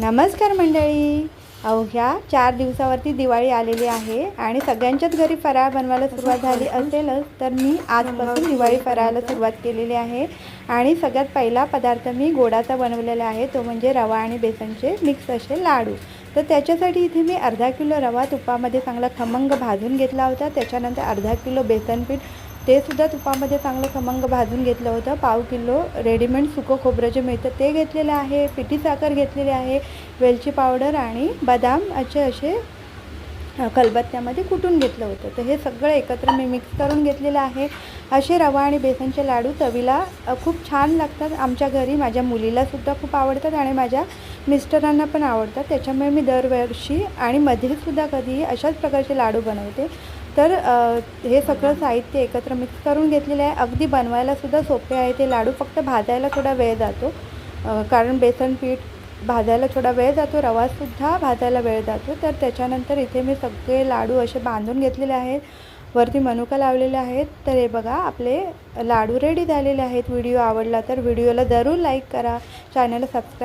नमस्कार मंडळी. अवघ्या 4 दिवसावरती दिवाळी आलेली आहे आणि सगळ्यांच्याच घरी फराळ बनवायला सुरुवात झाली असेलच, तर मी आजपासून दिवाळी फराळाला सुरुवात केलेली आहे. आणि सगळ्यात पहिला पदार्थ मी गोडाचा बनवलेला आहे, तो म्हणजे रवा आणि बेसनचे मिक्स असे लाडू. तर त्याच्यासाठी इथे मी अर्धा किलो रवा तुपामध्ये चांगला खमंग भाजून घेतला होता. त्याच्यानंतर अर्धा किलो बेसन पीठ ते सुद्धा तुपामध्ये चांगलं खमंग भाजून घेतलं होतं. पाव किलो रेडीमेड सुकं खोबरं जे मिळतं ते घेतलेलं आहे. पिठी साखर घेतलेली आहे, वेलची पावडर आणि बदाम असे खलबत्त्यामध्ये कुटून घेतलं होतं. तर हे सगळं एकत्र मी मिक्स करून घेतलेलं आहे. असे रवा आणि बेसनचे लाडू चवीला खूप छान लागतात. आमच्या घरी माझ्या मुलीलासुद्धा खूप आवडतात आणि माझ्या मिस्टरांना पण आवडतात. त्याच्यामुळे मी दरवर्षी आणि मध्येसुद्धा कधीही अशाच प्रकारचे लाडू बनवते. तर हे सगळं साहित्य एकत्र मिक्स करून घेतलेलं आहे. अगदी बनवायलासुद्धा सोपे आहे ते लाडू, फक्त भाजायला थोडा वेळ जातो. कारण बेसन पीठ भाजायला थोडा वेळ जातो, रवासुद्धा भाजायला वेळ जातो. तर त्याच्यानंतर इथे मी सगळे लाडू असे बांधून घेतलेले आहेत, वरती मनुका लावलेले आहेत. तर हे बघा, आपले लाडू रेडी झालेले आहेत. व्हिडिओ आवडला तर व्हिडिओला जरूर लाईक करा, चॅनलला सबस्क्राईब